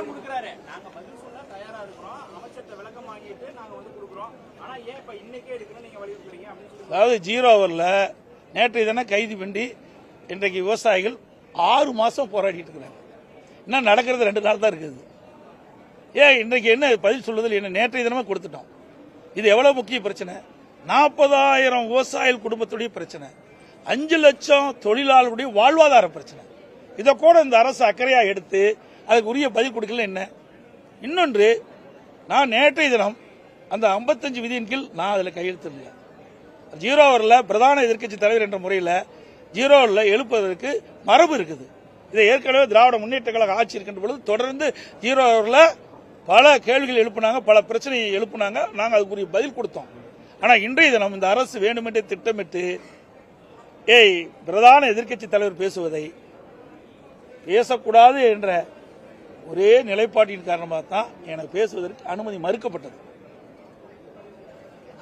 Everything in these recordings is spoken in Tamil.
கொடுக்கறாரு. நாங்க பதில் சொல்ல தயாரா இருக்கிறோம். அமைச்சர்ட்ட விளக்கம் வாங்கிட்டு நாங்க வந்து கொடுக்கிறோம். ஆனா ஏன் இப்ப இன்னைக்கே எடுக்கணும் நீங்க வலியுறுத்துறீங்க அப்படின்னு சொல்லி. அதாவது 0 ஹவர்ல நேற்றைய தினம் கைது பண்ணி இன்றைக்கு விவசாயிகள் 6 மாசம் போராடிட்டு இருக்கிறாங்க. இன்னும் நடக்கிறது 2 நாள் தான் இருக்குது. ஏன் இன்றைக்கு என்ன பதில் சொல்லுதல் என்ன நேற்றைய தினமே கொடுத்துட்டோம். இது எவ்வளவு முக்கிய பிரச்சனை? 40,000 விவசாயிகள் குடும்பத்துடைய பிரச்சனை, 5 லட்சம் தொழிலாளர்களுடைய வாழ்வாதார பிரச்சனை. இதை கூட இந்த அரசு அக்கறையா எடுத்து அதுக்கு உரிய பதில் கொடுக்கல. என்ன இன்னொன்று, நான் நேற்றைய தினம் அந்த 55 விதியின் கீழ் நான் அதில் கையெழுத்து 0 ஹவர்ல பிரதான எதிர்க்கட்சி தலைவர் என்ற முறையில் 0 ஹவர்ல எழுப்புவதற்கு மரபு இருக்குது. இதை ஏற்கனவே திராவிட முன்னேற்ற கழக ஆட்சி இருக்கின்ற பொழுது தொடர்ந்து 0 ஹவர்ல பல கேள்விகள் எழுப்புனாங்க, பல பிரச்சனையை எழுப்புனாங்க. நாங்கள் அதுக்குரிய பதில் கொடுத்தோம். ஆனால் இன்றைய தினம் இந்த அரசு வேண்டுமென்றே திட்டமிட்டு பிரதான எதிர்க்கட்சி தலைவர் பேசுவதை பேசக்கூடாது என்ற ஒரே நிலைப்பாட்டின் காரணமாக தான் எனக்கு பேசுவதற்கு அனுமதி மறுக்கப்பட்டது.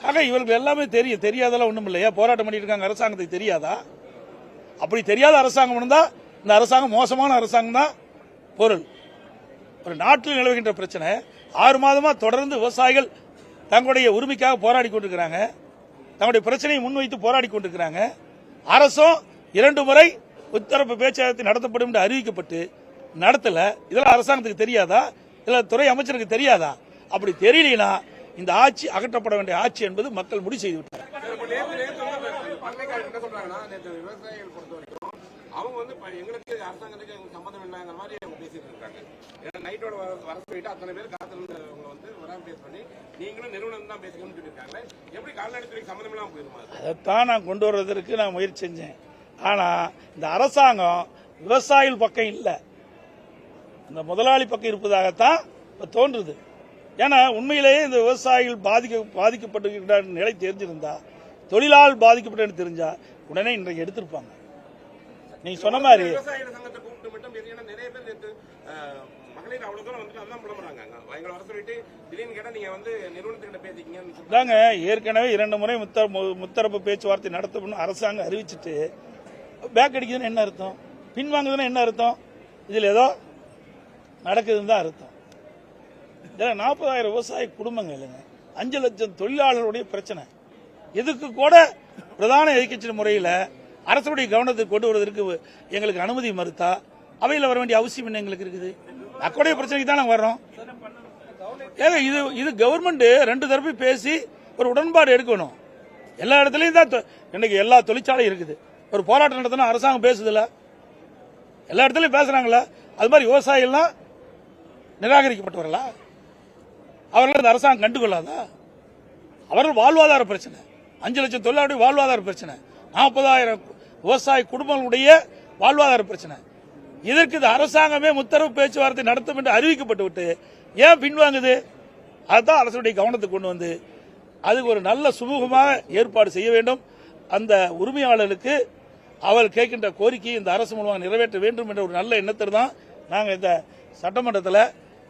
ஆக இவர்கள் எல்லாமே தெரியாதெல்லாம் ஒண்ணும் இல்லையா? போராட்டம் பண்ணிட்டு இருக்காங்க, அரசாங்கத்துக்கு தெரியாதா? அப்படி தெரியாத அரசாங்கம் இருந்தா இந்த அரசாங்கம் மோசமான அரசாங்கம் தான் பொருள். ஒரு நாட்டில் நிலவுகின்ற பிரச்சனை 6 மாதமா தொடர்ந்து விவசாயிகள் தங்களுடைய உரிமைக்காக போராடி கொண்டிருக்கிறாங்க, தங்களுடைய பிரச்சனையை முன்வைத்து போராடி கொண்டிருக்கிறாங்க. அரசும் 2 முறை முத்தரப்பு பேச்சுவார்த்தை நடத்தப்படும் என்று அறிவிக்கப்பட்டு நடத்தல. இதெல்லாம் அரசாங்கத்துக்கு தெரியாதா? இல்ல துறை அமைச்சருக்கு தெரியாதா? அப்படி தெரியலனா இந்த ஆட்சி அகற்றப்பட வேண்டிய ஆட்சி என்பது மக்கள் முடிவு செய்து விட்டார். அவங்க வந்து எங்களுக்கு அரசாங்கத்துக்கு சம்பந்தம் இல்லைங்கிற மாதிரி அவங்க பேசிட்டு இருக்காங்க. நைட்டோட வர சொல்லிட்டு அத்தனை பேர் காத்திருந்தவங்க வந்து வராம பேஸ் பண்ணி நீங்களும் நிறுவனம் தான் பேசிக்கணும்னு சொல்லியிருக்காங்க. எப்படி கால்நடைத்துறைக்கு சம்பந்தம் இல்லாம போயிருமா? அதைத்தான் நான் கொண்டு வர்றதற்கு நான் முயற்சி செஞ்சேன். ஆனா இந்த அரசாங்கம் விவசாயிகள் பக்கம் இல்ல, அந்த முதலாளி பக்கம் இருப்பதாகத்தான் தோன்றுது. ஏன்னா உண்மையிலேயே இந்த விவசாயிகள் பாதிக்கப்பட்டிருக்கிற நிலை தெரிஞ்சிருந்தா, தொழிலாளர் பாதிக்கப்பட்ட தெரிஞ்சா உடனே இன்றைக்கு எடுத்திருப்பாங்க. நீங்க சொன்ன மாதிரி நிறைய பேர் மகளிர் அவ்வளவு தூரம் வந்துட்டு அதான் புலம்புறாங்க. எங்களை வர சொல்லிட்டு திடீர்னு கேட்டா நீங்க வந்து நிறுவனத்துக்கிட்ட பேசிக்கீங்க. ஏற்கனவே 2 முறை முத்தரப்பு பேச்சுவார்த்தை நடத்தணும்னு அரசாங்கம் அறிவிச்சுட்டு பேக் அடிக்குதுன்னு என்ன அர்த்தம்? பின்வாங்குதுன்னு என்ன அர்த்தம்? இதுல ஏதோ நடக்குதுன்னு தான் அர்த்தம். 40,000 விவசாய குடும்பங்கள் இல்லைங்க, 5 லட்சம் தொழிலாளர்களுடைய பிரச்சனை. இதுக்கு கூட பிரதான எதிர்க்கட்சி முறையில் அரசுடைய கவனத்துக்கு கொண்டு வருவதற்கு எங்களுக்கு அனுமதி மறுத்தா அவையில் வர வேண்டிய அவசியம் என்ன எங்களுக்கு இருக்குது? அக்கடைய பிரச்சனைக்கு தான் நாங்கள் வர்றோம். ஏங்க இது கவர்மெண்ட் 2 தரப்பு பேசி ஒரு உடன்பாடு எடுக்கணும். எல்லா இடத்துலையும் தான் இன்னைக்கு எல்லா தொழிற்சாலையும் இருக்குது. ஒரு போராட்டம் நடத்தினா அரசாங்கம் பேசுதில்ல, எல்லா இடத்துலையும் பேசுறாங்களா? அது மாதிரி விவசாயிகள்லாம் நிராகரிக்கப்பட்டவர்களா? அவர்கள் இந்த அரசாங்கம் கண்டுகொள்ளாதா? அவர்கள் வாழ்வாதார பிரச்சனை, 5 லட்சம் தொழிலாளருடைய வாழ்வாதார பிரச்சனை, 40,000 விவசாய குடும்பங்களுடைய வாழ்வாதார பிரச்சனை. இதற்கு இந்த அரசாங்கமே முத்தரவு பேச்சுவார்த்தை நடத்தும் என்று அறிவிக்கப்பட்டு விட்டு ஏன் பின்வாங்குது? அதுதான் அரசுடைய கவனத்துக்கு கொண்டு வந்து அதுக்கு ஒரு நல்ல சுமூகமாக ஏற்பாடு செய்ய வேண்டும். அந்த உரிமையாளர்களுக்கு அவர் கேட்கின்ற கோரிக்கையை இந்த அரசு மூலமாக நிறைவேற்ற வேண்டும் என்ற ஒரு நல்ல எண்ணத்தில் தான் நாங்கள் இந்த சட்டமன்றத்தில்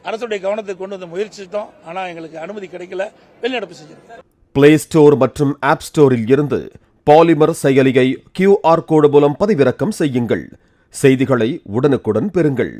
அரசுடைய கவனத்துக்கு கொண்டு வந்து முயற்சித்தோம். ஆனால் எங்களுக்கு அனுமதி கிடைக்கல, வெளிநடப்பு செஞ்சோம். பிளே ஸ்டோர் மற்றும் ஆப் ஸ்டோரில் இருந்து பாலிமர் செயலியை QR கோடு மூலம் பதிவிறக்கம் செய்யுங்கள். செய்திகளை உடனுக்குடன் பெறுங்கள்.